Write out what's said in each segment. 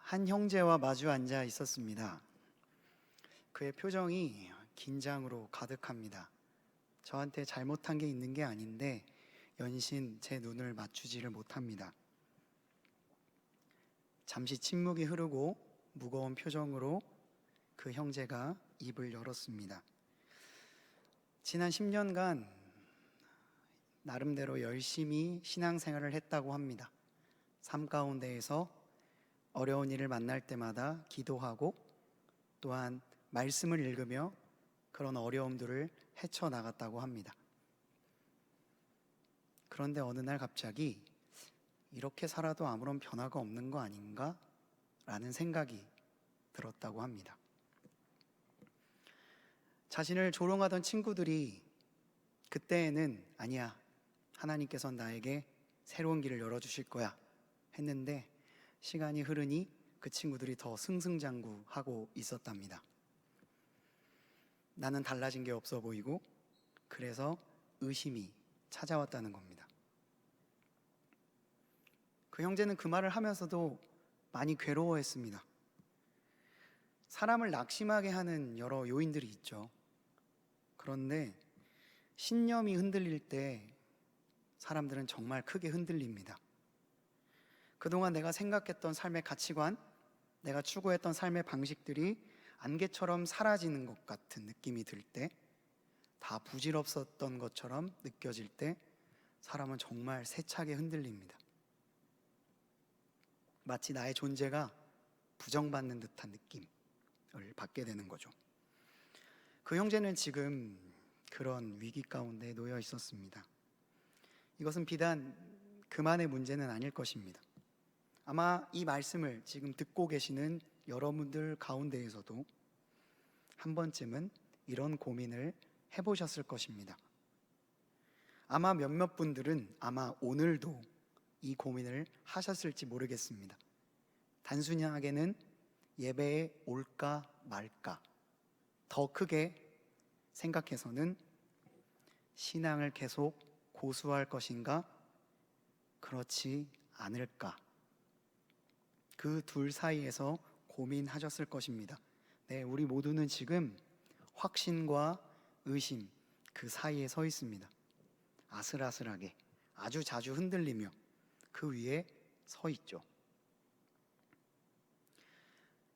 한 형제와 마주 앉아 있었습니다. 그의 표정이 긴장으로 가득합니다. 저한테 잘못한 게 있는 게 아닌데 연신 제 눈을 맞추지를 못합니다. 잠시 침묵이 흐르고 무거운 표정으로 그 형제가 입을 열었습니다. 지난 10년간 나름대로 열심히 신앙생활을 했다고 합니다. 삶 가운데에서 어려운 일을 만날 때마다 기도하고 또한 말씀을 읽으며 그런 어려움들을 헤쳐나갔다고 합니다. 그런데 어느 날 갑자기 이렇게 살아도 아무런 변화가 없는 거 아닌가? 라는 생각이 들었다고 합니다. 자신을 조롱하던 친구들이 그때에는 아니야, 하나님께서는 나에게 새로운 길을 열어주실 거야 했는데 시간이 흐르니 그 친구들이 더 승승장구하고 있었답니다. 나는 달라진 게 없어 보이고 그래서 의심이 찾아왔다는 겁니다. 그 형제는 그 말을 하면서도 많이 괴로워했습니다. 사람을 낙심하게 하는 여러 요인들이 있죠. 그런데 신념이 흔들릴 때 사람들은 정말 크게 흔들립니다. 그동안 내가 생각했던 삶의 가치관, 내가 추구했던 삶의 방식들이 안개처럼 사라지는 것 같은 느낌이 들 때, 다 부질없었던 것처럼 느껴질 때 사람은 정말 세차게 흔들립니다. 마치 나의 존재가 부정받는 듯한 느낌을 받게 되는 거죠. 그 형제는 지금 그런 위기 가운데 놓여 있었습니다. 이것은 비단 그만의 문제는 아닐 것입니다. 아마 이 말씀을 지금 듣고 계시는 여러분들 가운데에서도 한 번쯤은 이런 고민을 해보셨을 것입니다. 아마 몇몇 분들은 아마 오늘도 이 고민을 하셨을지 모르겠습니다. 단순하게는 예배에 올까 말까, 더 크게 생각해서는 신앙을 계속 고수할 것인가, 그렇지 않을까, 그 둘 사이에서 고민하셨을 것입니다. 네, 우리 모두는 지금 확신과 의심 그 사이에 서 있습니다. 아슬아슬하게 아주 자주 흔들리며 그 위에 서 있죠.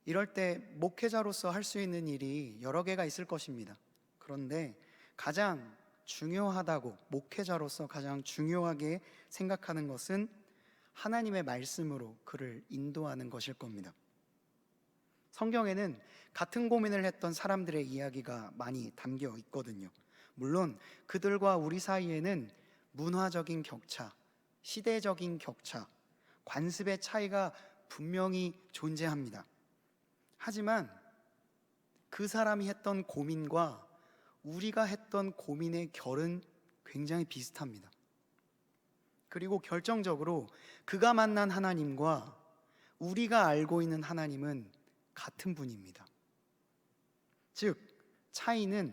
이럴 때 목회자로서 할 수 있는 일이 여러 개가 있을 것입니다. 그런데 가장 중요하다고, 목회자로서 가장 중요하게 생각하는 것은 하나님의 말씀으로 그를 인도하는 것일 겁니다. 성경에는 같은 고민을 했던 사람들의 이야기가 많이 담겨 있거든요. 물론 그들과 우리 사이에는 문화적인 격차, 시대적인 격차, 관습의 차이가 분명히 존재합니다. 하지만 그 사람이 했던 고민과 우리가 했던 고민의 결은 굉장히 비슷합니다. 그리고 결정적으로 그가 만난 하나님과 우리가 알고 있는 하나님은 같은 분입니다. 즉, 차이는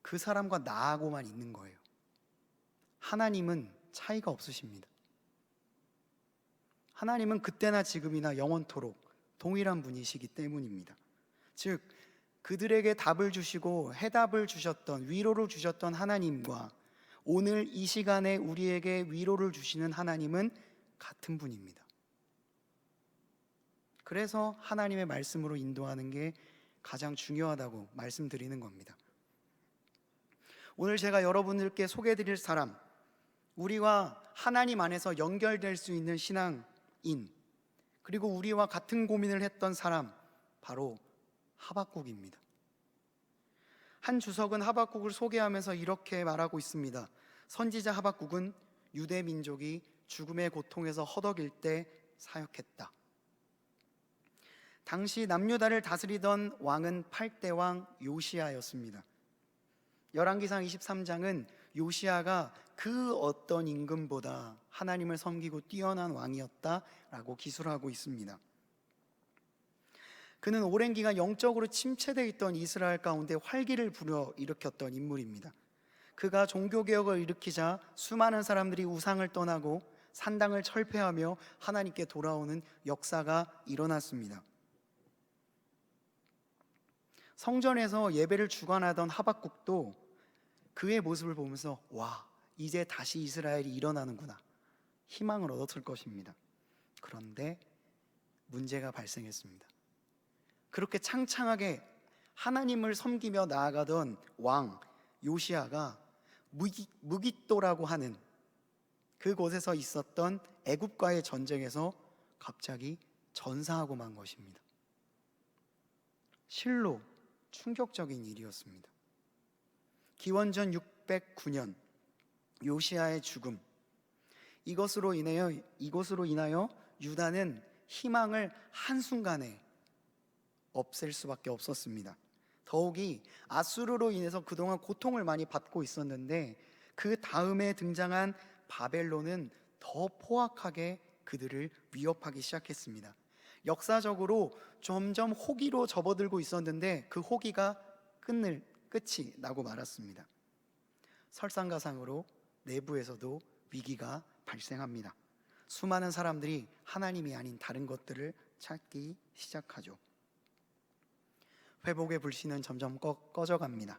그 사람과 나하고만 있는 거예요. 하나님은 차이가 없으십니다. 하나님은 그때나 지금이나 영원토록 동일한 분이시기 때문입니다. 즉, 그들에게 답을 주시고 해답을 주셨던, 위로를 주셨던 하나님과 오늘 이 시간에 우리에게 위로를 주시는 하나님은 같은 분입니다. 그래서 하나님의 말씀으로 인도하는 게 가장 중요하다고 말씀드리는 겁니다. 오늘 제가 여러분들께 소개해드릴 사람, 우리와 하나님 안에서 연결될 수 있는 신앙인, 그리고 우리와 같은 고민을 했던 사람, 바로 하박국입니다. 한 주석은 하박국을 소개하면서 이렇게 말하고 있습니다. 선지자 하박국은 유대 민족이 죽음의 고통에서 허덕일 때 사역했다. 당시 남유다를 다스리던 왕은 8대 왕 요시야였습니다. 열왕기상 23장은 요시야가 그 어떤 임금보다 하나님을 섬기고 뛰어난 왕이었다라고 기술하고 있습니다. 그는 오랜 기간 영적으로 침체되어 있던 이스라엘 가운데 활기를 불어일으켰던 인물입니다. 그가 종교개혁을 일으키자 수많은 사람들이 우상을 떠나고 산당을 철폐하며 하나님께 돌아오는 역사가 일어났습니다. 성전에서 예배를 주관하던 하박국도 그의 모습을 보면서 와, 이제 다시 이스라엘이 일어나는구나, 희망을 얻었을 것입니다. 그런데 문제가 발생했습니다. 그렇게 창창하게 하나님을 섬기며 나아가던 왕 요시야가 무깃도라고 하는 그곳에서 있었던 애굽과의 전쟁에서 갑자기 전사하고 만 것입니다. 실로 충격적인 일이었습니다. 기원전 609년 요시야의 죽음, 이것으로 인하여 유다는 희망을 한순간에 없앨 수밖에 없었습니다. 더욱이 아수르로 인해서 그동안 고통을 많이 받고 있었는데 그 다음에 등장한 바벨론은 더 포악하게 그들을 위협하기 시작했습니다. 역사적으로 점점 호기로 접어들고 있었는데 그 호기가 끝이 나고 말았습니다. 설상가상으로 내부에서도 위기가 발생합니다. 수많은 사람들이 하나님이 아닌 다른 것들을 찾기 시작하죠. 회복의 불씨는 점점 꺼져갑니다.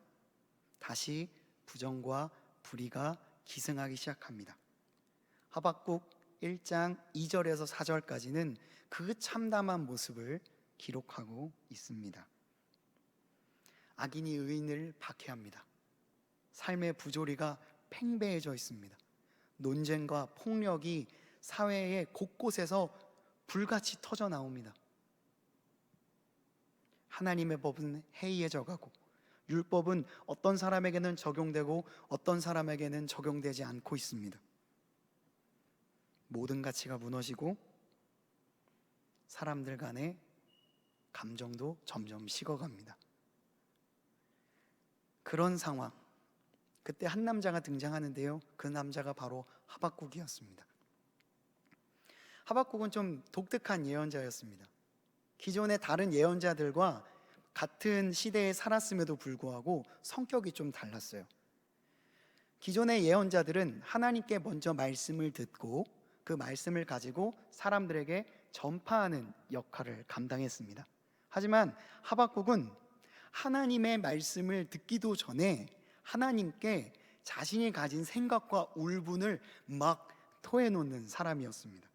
다시 부정과 불의가 기승하기 시작합니다. 하박국 1장 2절에서 4절까지는 그 참담한 모습을 기록하고 있습니다. 악인이 의인을 박해합니다. 삶의 부조리가 팽배해져 있습니다. 논쟁과 폭력이 사회의 곳곳에서 불같이 터져 나옵니다. 하나님의 법은 해이해져 가고 율법은 어떤 사람에게는 적용되고 어떤 사람에게는 적용되지 않고 있습니다. 모든 가치가 무너지고 사람들 간의 감정도 점점 식어갑니다. 그런 상황, 그때 한 남자가 등장하는데요, 그 남자가 바로 하박국이었습니다. 하박국은 좀 독특한 예언자였습니다. 기존의 다른 예언자들과 같은 시대에 살았음에도 불구하고 성격이 좀 달랐어요. 기존의 예언자들은 하나님께 먼저 말씀을 듣고 그 말씀을 가지고 사람들에게 전파하는 역할을 감당했습니다. 하지만 하박국은 하나님의 말씀을 듣기도 전에 하나님께 자신이 가진 생각과 울분을 막 토해놓는 사람이었습니다.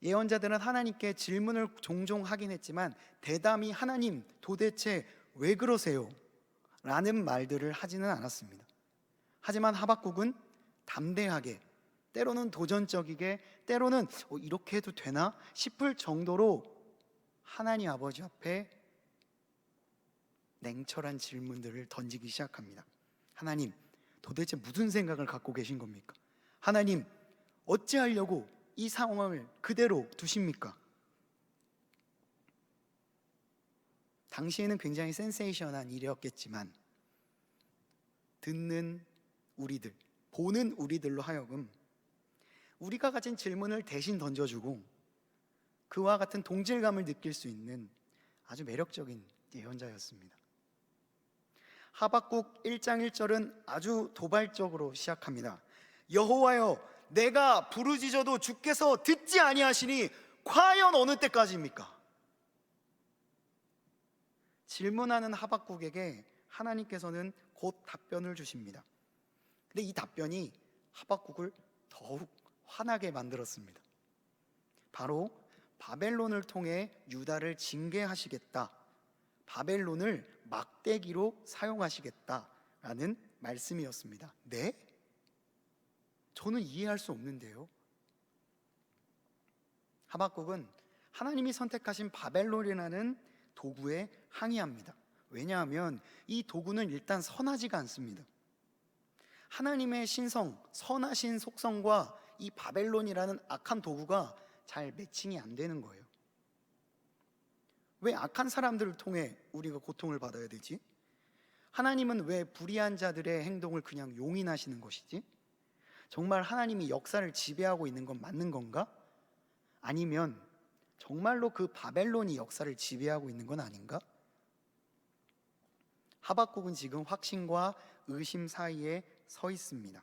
예언자들은 하나님께 질문을 종종 하긴 했지만 대담히 하나님 도대체 왜 그러세요? 라는 말들을 하지는 않았습니다. 하지만 하박국은 담대하게, 때로는 도전적이게, 때로는 이렇게 해도 되나 싶을 정도로 하나님 아버지 앞에 냉철한 질문들을 던지기 시작합니다. 하나님, 도대체 무슨 생각을 갖고 계신 겁니까? 하나님, 어찌하려고 이 상황을 그대로 두십니까? 당시에는 굉장히 센세이션한 일이었겠지만 듣는 우리들, 보는 우리들로 하여금 우리가 가진 질문을 대신 던져주고 그와 같은 동질감을 느낄 수 있는 아주 매력적인 예언자였습니다. 하박국 1장 1절은 아주 도발적으로 시작합니다. 여호와여, 내가 부르짖어도 주께서 듣지 아니하시니 과연 어느 때까지입니까? 질문하는 하박국에게 하나님께서는 곧 답변을 주십니다. 근데 이 답변이 하박국을 더욱 화나게 만들었습니다. 바로 바벨론을 통해 유다를 징계하시겠다, 바벨론을 막대기로 사용하시겠다라는 말씀이었습니다. 네? 저는 이해할 수 없는데요. 하박국은 하나님이 선택하신 바벨론이라는 도구에 항의합니다. 왜냐하면 이 도구는 일단 선하지가 않습니다. 하나님의 신성, 선하신 속성과 이 바벨론이라는 악한 도구가 잘 매칭이 안 되는 거예요. 왜 악한 사람들을 통해 우리가 고통을 받아야 되지? 하나님은 왜 불의한 자들의 행동을 그냥 용인하시는 것이지? 정말 하나님이 역사를 지배하고 있는 건 맞는 건가? 아니면 정말로 그 바벨론이 역사를 지배하고 있는 건 아닌가? 하박국은 지금 확신과 의심 사이에 서 있습니다.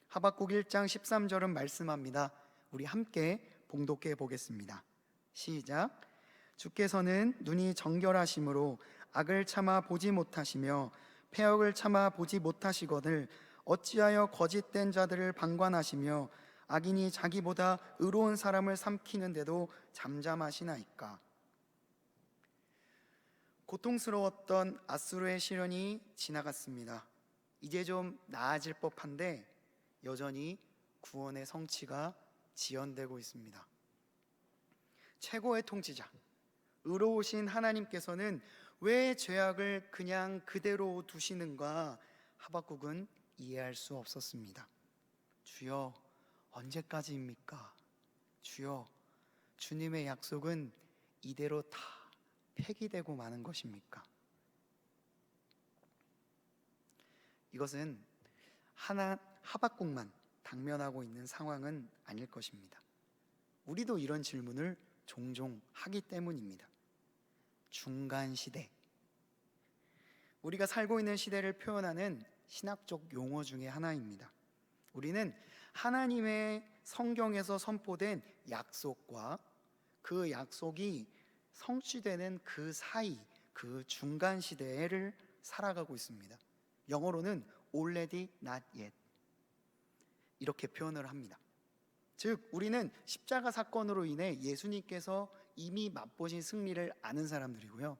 하박국 1장 13절은 말씀합니다. 우리 함께 봉독해 보겠습니다. 시작. 주께서는 눈이 정결하심으로 악을 참아 보지 못하시며 패역을 참아 보지 못하시거늘 어찌하여 거짓된 자들을 방관하시며 악인이 자기보다 의로운 사람을 삼키는데도 잠잠하시나이까. 고통스러웠던 아수르의 시련이 지나갔습니다. 이제 좀 나아질 법한데 여전히 구원의 성취가 지연되고 있습니다. 최고의 통치자, 의로우신 하나님께서는 왜 죄악을 그냥 그대로 두시는가 하박국은 이해할 수 없었습니다. 주여, 언제까지입니까? 주여, 주님의 약속은 이대로 다 폐기되고 마는 것입니까? 이것은 하박국만 당면하고 있는 상황은 아닐 것입니다. 우리도 이런 질문을 종종 하기 때문입니다. 중간 시대, 우리가 살고 있는 시대를 표현하는 신학적 용어 중에 하나입니다. 우리는 하나님의 성경에서 선포된 약속과 그 약속이 성취되는 그 사이, 그 중간 시대를 살아가고 있습니다. 영어로는 already not yet 이렇게 표현을 합니다. 즉 우리는 십자가 사건으로 인해 예수님께서 이미 맛보신 승리를 아는 사람들이고요,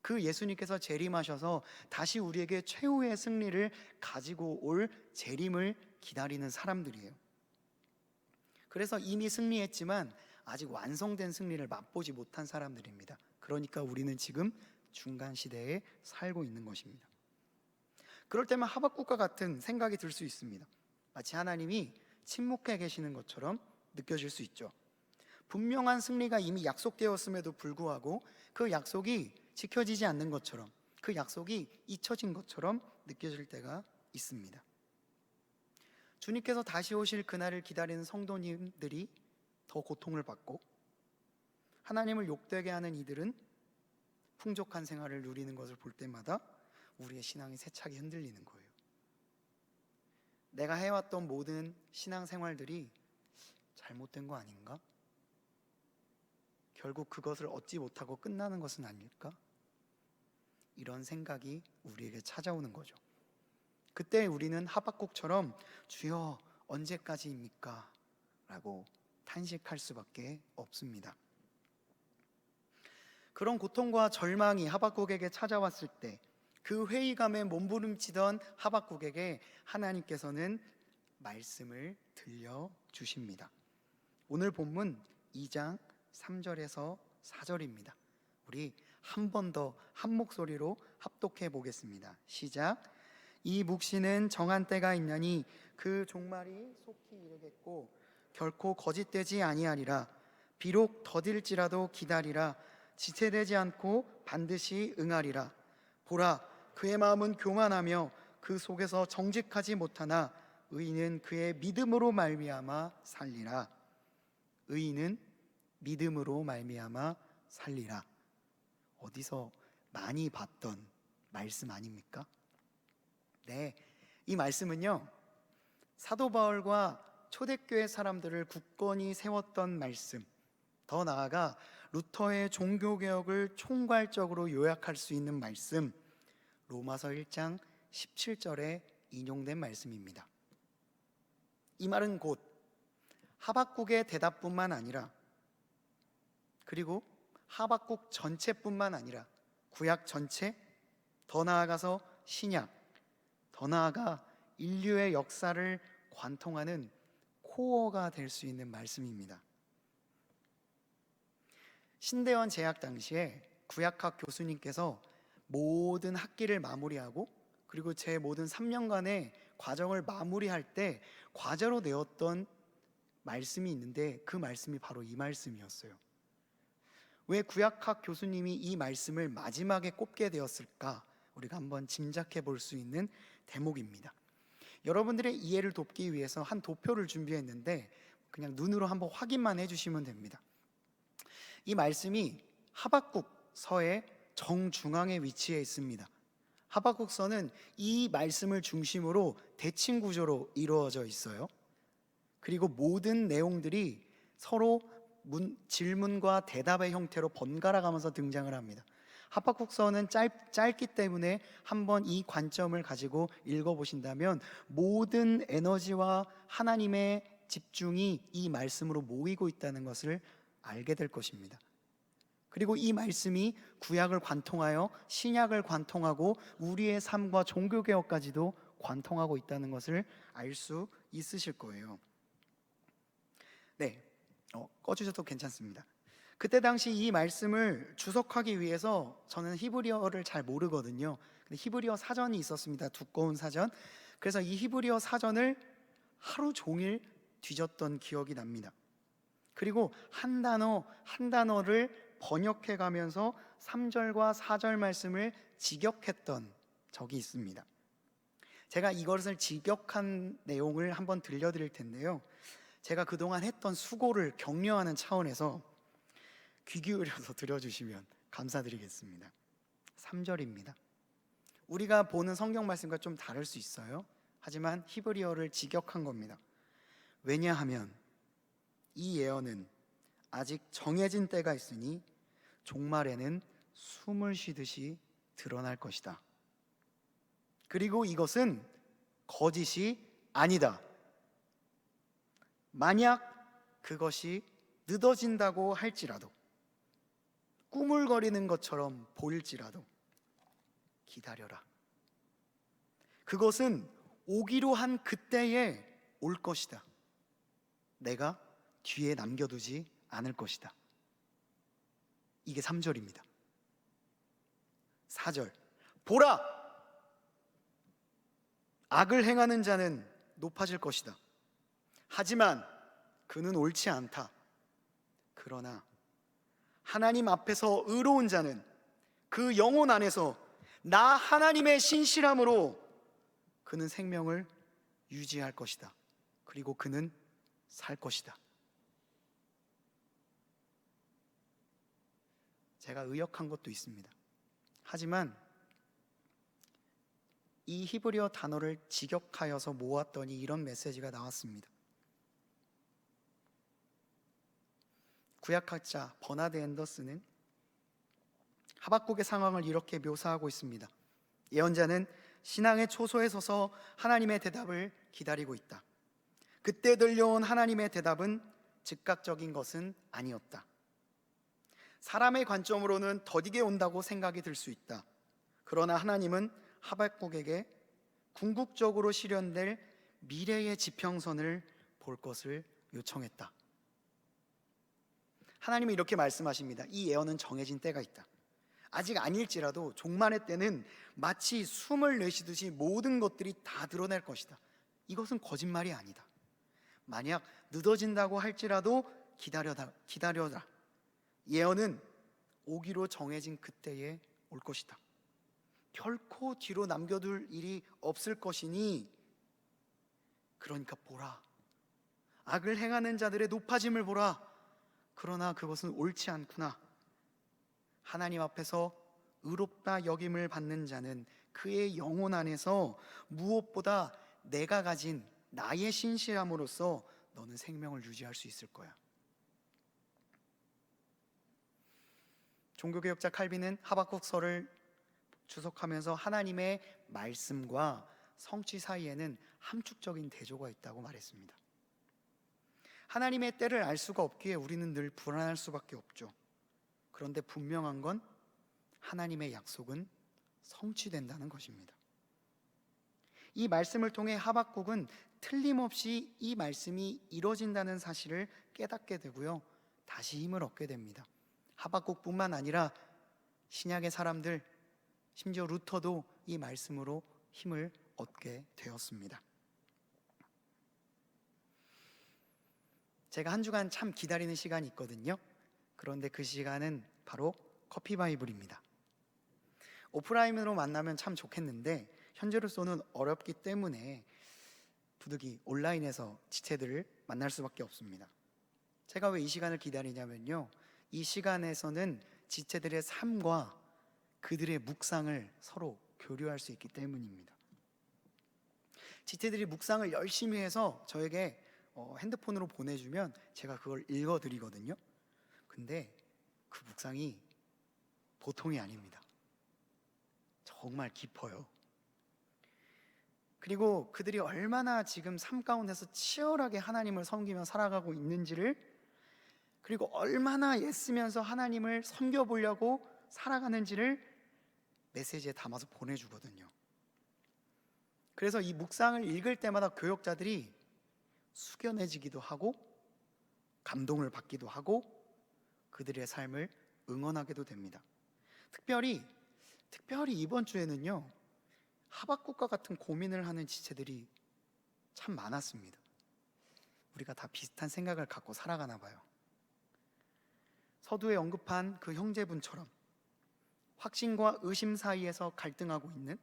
그 예수님께서 재림하셔서 다시 우리에게 최후의 승리를 가지고 올 재림을 기다리는 사람들이에요. 그래서 이미 승리했지만 아직 완성된 승리를 맛보지 못한 사람들입니다. 그러니까 우리는 지금 중간 시대에 살고 있는 것입니다. 그럴 때면 하박국과 같은 생각이 들 수 있습니다. 마치 하나님이 침묵해 계시는 것처럼 느껴질 수 있죠. 분명한 승리가 이미 약속되었음에도 불구하고 그 약속이 지켜지지 않는 것처럼, 그 약속이 잊혀진 것처럼 느껴질 때가 있습니다. 주님께서 다시 오실 그날을 기다리는 성도님들이 더 고통을 받고, 하나님을 욕되게 하는 이들은 풍족한 생활을 누리는 것을 볼 때마다 우리의 신앙이 세차게 흔들리는 거예요. 내가 해왔던 모든 신앙생활들이 잘못된 거 아닌가? 결국 그것을 얻지 못하고 끝나는 것은 아닐까? 이런 생각이 우리에게 찾아오는 거죠. 그때 우리는 하박국처럼 주여 언제까지입니까? 라고 탄식할 수밖에 없습니다. 그런 고통과 절망이 하박국에게 찾아왔을 때 그 회의감에 몸부림치던 하박국에게 하나님께서는 말씀을 들려주십니다. 오늘 본문 2장 3절에서 4절입니다. 우리 한 번 더 한 목소리로 합독해 보겠습니다. 시작. 이 묵시는 정한 때가 있나니 그 종말이 속히 이르겠고 결코 거짓되지 아니하리라. 비록 더딜지라도 기다리라. 지체되지 않고 반드시 응하리라. 보라, 그의 마음은 교만하며 그 속에서 정직하지 못하나 의인은 그의 믿음으로 말미암아 살리라. 의인은 믿음으로 말미암아 살리라. 어디서 많이 봤던 말씀 아닙니까? 네, 이 말씀은요, 사도 바울과 초대교회 사람들을 굳건히 세웠던 말씀, 더 나아가 루터의 종교개혁을 총괄적으로 요약할 수 있는 말씀, 로마서 1장 17절에 인용된 말씀입니다. 이 말은 곧 하박국의 대답뿐만 아니라, 그리고 하박국 전체뿐만 아니라 구약 전체, 더 나아가서 신약, 더 나아가 인류의 역사를 관통하는 코어가 될 수 있는 말씀입니다. 신대원 재학 당시에 구약학 교수님께서 모든 학기를 마무리하고 그리고 제 모든 3년간의 과정을 마무리할 때 과제로 내었던 말씀이 있는데 그 말씀이 바로 이 말씀이었어요. 왜 구약학 교수님이 이 말씀을 마지막에 꼽게 되었을까? 우리가 한번 짐작해 볼 수 있는 대목입니다. 여러분들의 이해를 돕기 위해서 한 도표를 준비했는데 그냥 눈으로 한번 확인만 해주시면 됩니다. 이 말씀이 하박국 서의 정중앙에 위치해 있습니다. 하박국서는 이 말씀을 중심으로 대칭 구조로 이루어져 있어요. 그리고 모든 내용들이 서로 질문과 대답의 형태로 번갈아 가면서 등장을 합니다. 하박국서는 짧기 때문에 한번 이 관점을 가지고 읽어보신다면 모든 에너지와 하나님의 집중이 이 말씀으로 모이고 있다는 것을 알게 될 것입니다. 그리고 이 말씀이 구약을 관통하여 신약을 관통하고 우리의 삶과 종교개혁까지도 관통하고 있다는 것을 알 수 있으실 거예요. 네, 꺼주셔도 괜찮습니다. 그때 당시 이 말씀을 주석하기 위해서 저는 히브리어를 잘 모르거든요. 근데 히브리어 사전이 있었습니다. 두꺼운 사전. 그래서 이 히브리어 사전을 하루 종일 뒤졌던 기억이 납니다. 그리고 한 단어 한 단어를 번역해 가면서 3절과 4절 말씀을 직역했던 적이 있습니다. 제가 이것을 직역한 내용을 한번 들려드릴 텐데요. 제가 그동안 했던 수고를 격려하는 차원에서 귀 기울여서 들어주시면 감사드리겠습니다. 3절입니다. 우리가 보는 성경 말씀과 좀 다를 수 있어요. 하지만 히브리어를 직역한 겁니다. 왜냐하면 이 예언은 아직 정해진 때가 있으니 종말에는 숨을 쉬듯이 드러날 것이다. 그리고 이것은 거짓이 아니다. 만약 그것이 늦어진다고 할지라도, 꾸물거리는 것처럼 보일지라도 기다려라. 그것은 오기로 한 그때에 올 것이다. 내가 뒤에 남겨두지 않을 것이다. 이게 3절입니다. 4절, 보라! 악을 행하는 자는 높아질 것이다. 하지만 그는 옳지 않다. 그러나 하나님 앞에서 의로운 자는 그 영혼 안에서 나 하나님의 신실함으로 그는 생명을 유지할 것이다. 그리고 그는 살 것이다. 제가 의역한 것도 있습니다. 하지만 이 히브리어 단어를 직역하여서 모았더니 이런 메시지가 나왔습니다. 구약학자 버나드 앤더슨은 하박국의 상황을 이렇게 묘사하고 있습니다. 예언자는 신앙의 초소에 서서 하나님의 대답을 기다리고 있다. 그때 들려온 하나님의 대답은 즉각적인 것은 아니었다. 사람의 관점으로는 더디게 온다고 생각이 들 수 있다. 그러나 하나님은 하박국에게 궁극적으로 실현될 미래의 지평선을 볼 것을 요청했다. 하나님은 이렇게 말씀하십니다. 이 예언은 정해진 때가 있다. 아직 아닐지라도 종말의 때는 마치 숨을 내쉬듯이 모든 것들이 다 드러날 것이다. 이것은 거짓말이 아니다. 만약 늦어진다고 할지라도 기다려라. 예언은 오기로 정해진 그때에 올 것이다. 결코 뒤로 남겨둘 일이 없을 것이니, 그러니까 보라. 악을 행하는 자들의 높아짐을 보라. 그러나 그것은 옳지 않구나. 하나님 앞에서 의롭다 여김을 받는 자는 그의 영혼 안에서 무엇보다 내가 가진 나의 신실함으로써 너는 생명을 유지할 수 있을 거야. 종교개혁자 칼빈은 하박국서를 주석하면서 하나님의 말씀과 성취 사이에는 함축적인 대조가 있다고 말했습니다. 하나님의 때를 알 수가 없기에 우리는 늘 불안할 수밖에 없죠. 그런데 분명한 건 하나님의 약속은 성취된다는 것입니다. 이 말씀을 통해 하박국은 틀림없이 이 말씀이 이루어진다는 사실을 깨닫게 되고요, 다시 힘을 얻게 됩니다. 하박국뿐만 아니라 신약의 사람들, 심지어 루터도 이 말씀으로 힘을 얻게 되었습니다. 제가 한 주간 참 기다리는 시간이 있거든요. 그런데 그 시간은 바로 커피 바이블입니다. 오프라인으로 만나면 참 좋겠는데 현재로서는 어렵기 때문에 부득이 온라인에서 지체들을 만날 수밖에 없습니다. 제가 왜 이 시간을 기다리냐면요, 이 시간에서는 지체들의 삶과 그들의 묵상을 서로 교류할 수 있기 때문입니다. 지체들이 묵상을 열심히 해서 저에게 핸드폰으로 보내주면 제가 그걸 읽어드리거든요. 근데 그 묵상이 보통이 아닙니다. 정말 깊어요. 그리고 그들이 얼마나 지금 삶 가운데서 치열하게 하나님을 섬기며 살아가고 있는지를, 그리고 얼마나 애쓰면서 하나님을 섬겨보려고 살아가는지를 메시지에 담아서 보내주거든요. 그래서 이 묵상을 읽을 때마다 교역자들이 숙연해지기도 하고 감동을 받기도 하고 그들의 삶을 응원하게도 됩니다. 특별히 이번 주에는요, 하박국과 같은 고민을 하는 지체들이 참 많았습니다. 우리가 다 비슷한 생각을 갖고 살아가나 봐요. 서두에 언급한 그 형제분처럼 확신과 의심 사이에서 갈등하고 있는,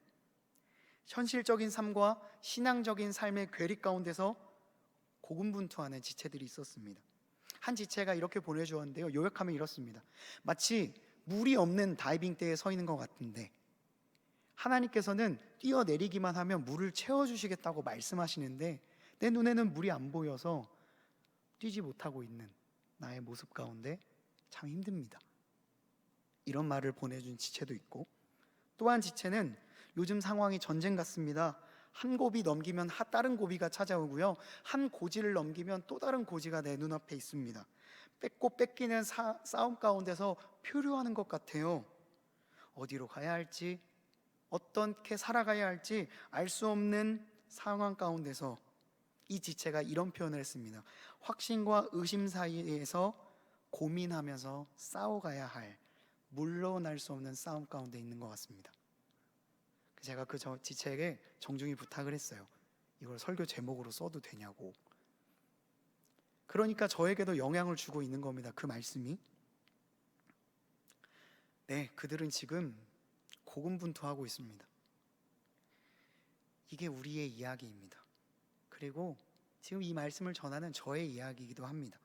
현실적인 삶과 신앙적인 삶의 괴리 가운데서 고군분투하는 지체들이 있었습니다. 한 지체가 이렇게 보내주었는데요, 요약하면 이렇습니다. 마치 물이 없는 다이빙대에 서 있는 것 같은데 하나님께서는 뛰어내리기만 하면 물을 채워주시겠다고 말씀하시는데 내 눈에는 물이 안 보여서 뛰지 못하고 있는 나의 모습 가운데 참 힘듭니다. 이런 말을 보내준 지체도 있고, 또 한 지체는 요즘 상황이 전쟁 같습니다. 한 고비 넘기면 다른 고비가 찾아오고요, 한 고지를 넘기면 또 다른 고지가 내 눈앞에 있습니다. 뺏고 뺏기는 싸움 가운데서 표류하는 것 같아요. 어디로 가야 할지, 어떻게 살아가야 할지 알 수 없는 상황 가운데서 이 지체가 이런 표현을 했습니다. 확신과 의심 사이에서 고민하면서 싸워가야 할, 물러날 수 없는 싸움 가운데 있는 것 같습니다. 제가 그 지체에게 정중히 부탁을 했어요. 이걸 설교 제목으로 써도 되냐고. 그러니까 저에게도 영향을 주고 있는 겁니다, 그 말씀이. 네, 그들은 지금 고군분투하고 있습니다. 이게 우리의 이야기입니다. 그리고 지금 이 말씀을 전하는 저의 이야기이기도 합니다.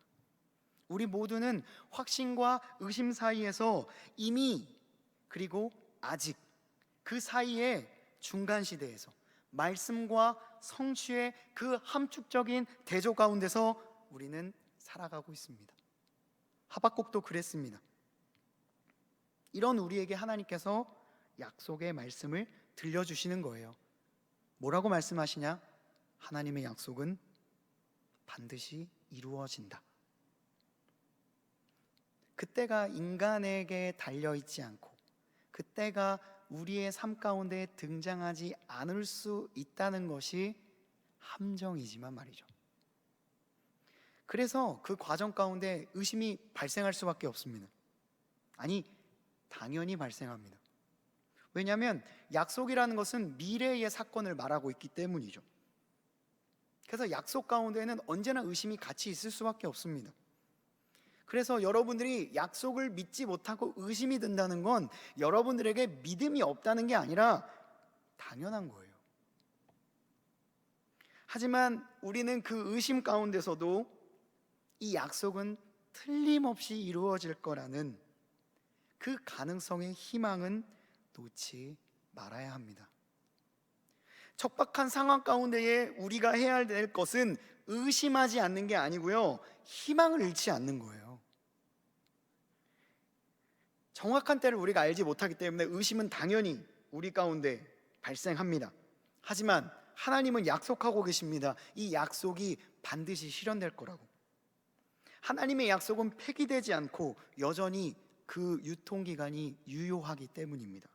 우리 모두는 확신과 의심 사이에서 이미, 그리고 아직, 그 사이에 중간 시대에서 말씀과 성취의 그 함축적인 대조 가운데서 우리는 살아가고 있습니다. 하박국도 그랬습니다. 이런 우리에게 하나님께서 약속의 말씀을 들려주시는 거예요. 뭐라고 말씀하시냐? 하나님의 약속은 반드시 이루어진다. 그때가 인간에게 달려있지 않고 그때가 우리의 삶 가운데 등장하지 않을 수 있다는 것이 함정이지만 말이죠. 그래서 그 과정 가운데 의심이 발생할 수밖에 없습니다. 아니, 당연히 발생합니다. 왜냐하면 약속이라는 것은 미래의 사건을 말하고 있기 때문이죠. 그래서 약속 가운데는 언제나 의심이 같이 있을 수밖에 없습니다. 그래서 여러분들이 약속을 믿지 못하고 의심이 든다는 건 여러분들에게 믿음이 없다는 게 아니라 당연한 거예요. 하지만 우리는 그 의심 가운데서도 이 약속은 틀림없이 이루어질 거라는 그 가능성의 희망은 놓지 말아야 합니다. 척박한 상황 가운데에 우리가 해야 될 것은 의심하지 않는 게 아니고요, 희망을 잃지 않는 거예요. 정확한 때를 우리가 알지 못하기 때문에 의심은 당연히 우리 가운데 발생합니다. 하지만 하나님은 약속하고 계십니다. 이 약속이 반드시 실현될 거라고. 하나님의 약속은 폐기되지 않고 여전히 그 유통기간이 유효하기 때문입니다.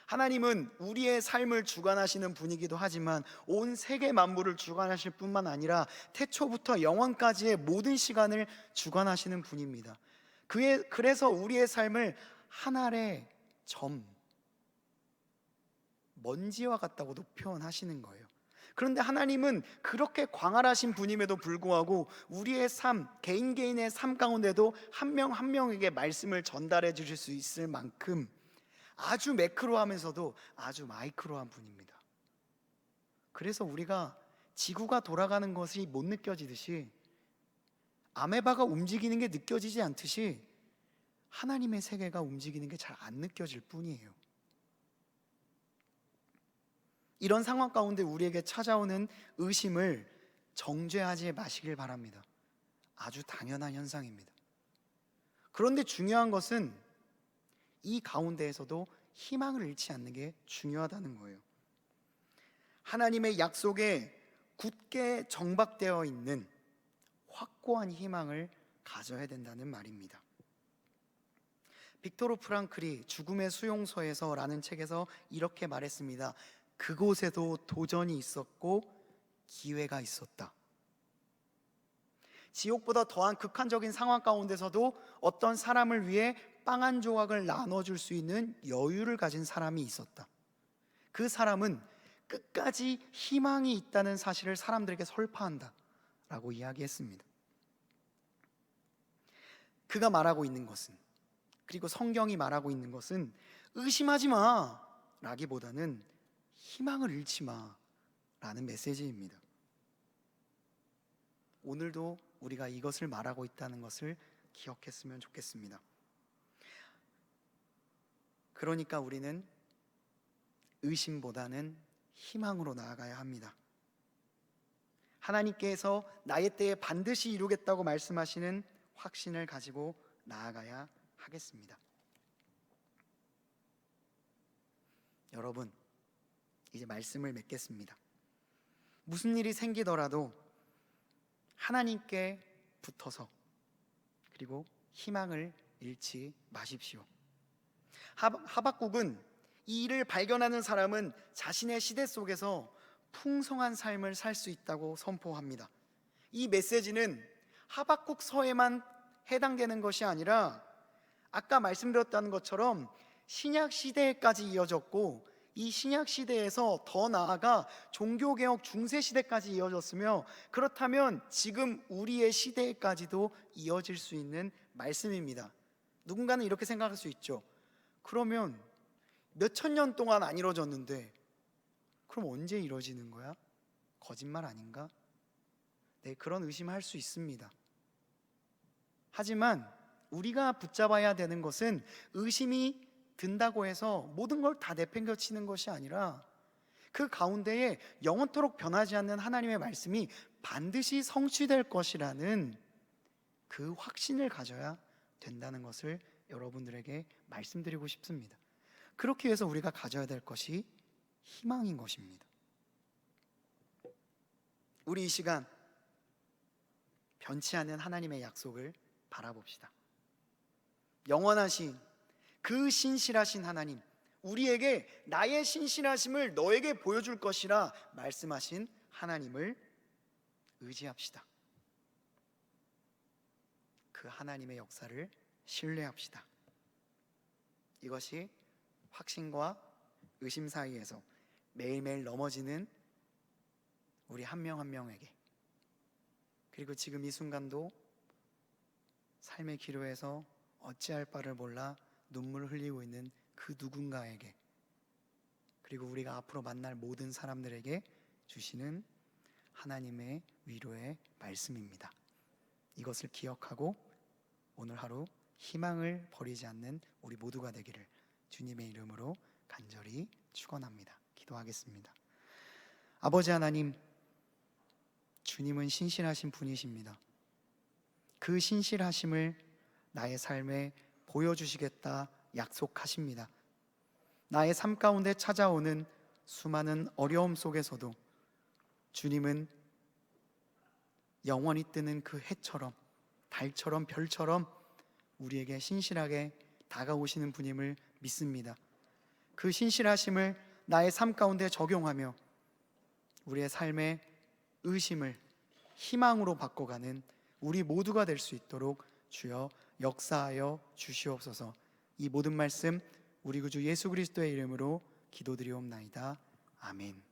하나님은 우리의 삶을 주관하시는 분이기도 하지만 온 세계 만물을 주관하실 뿐만 아니라 태초부터 영원까지의 모든 시간을 주관하시는 분입니다. 그래서 우리의 삶을 한 알의 점, 먼지와 같다고도 표현하시는 거예요. 그런데 하나님은 그렇게 광활하신 분임에도 불구하고 우리의 삶, 개인의 삶 가운데도 한 명 한 명에게 말씀을 전달해 주실 수 있을 만큼 아주 매크로하면서도 아주 마이크로한 분입니다. 그래서 우리가 지구가 돌아가는 것이 못 느껴지듯이, 아메바가 움직이는 게 느껴지지 않듯이 하나님의 세계가 움직이는 게 잘 안 느껴질 뿐이에요. 이런 상황 가운데 우리에게 찾아오는 의심을 정죄하지 마시길 바랍니다. 아주 당연한 현상입니다. 그런데 중요한 것은 이 가운데에서도 희망을 잃지 않는 게 중요하다는 거예요. 하나님의 약속에 굳게 정박되어 있는 확고한 희망을 가져야 된다는 말입니다. 빅토르 프랑클이 죽음의 수용소에서라는 책에서 이렇게 말했습니다. 그곳에도 도전이 있었고 기회가 있었다. 지옥보다 더한 극한적인 상황 가운데서도 어떤 사람을 위해 빵 한 조각을 나눠줄 수 있는 여유를 가진 사람이 있었다. 그 사람은 끝까지 희망이 있다는 사실을 사람들에게 설파한다 라고 이야기했습니다. 그가 말하고 있는 것은, 그리고 성경이 말하고 있는 것은 의심하지 마 라기보다는 희망을 잃지 마 라는 메시지입니다. 오늘도 우리가 이것을 말하고 있다는 것을 기억했으면 좋겠습니다. 그러니까 우리는 의심보다는 희망으로 나아가야 합니다. 하나님께서 나의 때에 반드시 이루겠다고 말씀하시는 확신을 가지고 나아가야 하겠습니다. 여러분, 이제 말씀을 맺겠습니다. 무슨 일이 생기더라도 하나님께 붙어서, 그리고 희망을 잃지 마십시오. 하박국은 이 일을 발견하는 사람은 자신의 시대 속에서 풍성한 삶을 살 수 있다고 선포합니다. 이 메시지는 하박국서에만 해당되는 것이 아니라 아까 말씀드렸다는 것처럼 신약 시대까지 이어졌고, 이 신약 시대에서 더 나아가 종교개혁 중세 시대까지 이어졌으며, 그렇다면 지금 우리의 시대까지도 이어질 수 있는 말씀입니다. 누군가는 이렇게 생각할 수 있죠. 그러면 몇천 년 동안 안 이루어졌는데 그럼 언제 이루어지는 거야? 거짓말 아닌가? 네, 그런 의심할 수 있습니다. 하지만 우리가 붙잡아야 되는 것은 의심이 든다고 해서 모든 걸 다 내팽겨치는 것이 아니라 그 가운데에 영원토록 변하지 않는 하나님의 말씀이 반드시 성취될 것이라는 그 확신을 가져야 된다는 것을 여러분들에게 말씀드리고 싶습니다. 그렇기 위해서 우리가 가져야 될 것이 희망인 것입니다. 우리 이 시간 변치 않는 하나님의 약속을 바라봅시다. 영원하신 그 신실하신 하나님, 우리에게 나의 신실하심을 너에게 보여줄 것이라 말씀하신 하나님을 의지합시다. 그 하나님의 역사를 신뢰합시다. 이것이 확신과 의심 사이에서 매일매일 넘어지는 우리 한 명 한 명에게, 그리고 지금 이 순간도 삶의 기로에서 어찌할 바를 몰라 눈물을 흘리고 있는 그 누군가에게, 그리고 우리가 앞으로 만날 모든 사람들에게 주시는 하나님의 위로의 말씀입니다. 이것을 기억하고 오늘 하루 희망을 버리지 않는 우리 모두가 되기를 주님의 이름으로 간절히 축원합니다. 기도하겠습니다. 아버지 하나님, 주님은 신실하신 분이십니다. 그 신실하심을 나의 삶에 보여주시겠다 약속하십니다. 나의 삶 가운데 찾아오는 수많은 어려움 속에서도 주님은 영원히 뜨는 그 해처럼, 달처럼, 별처럼 우리에게 신실하게 다가오시는 분임을 믿습니다. 그 신실하심을 나의 삶 가운데 적용하며 우리의 삶의 의심을 희망으로 바꿔가는 우리 모두가 될 수 있도록 주여 역사하여 주시옵소서. 이 모든 말씀 우리 구주 예수 그리스도의 이름으로 기도드리옵나이다. 아멘.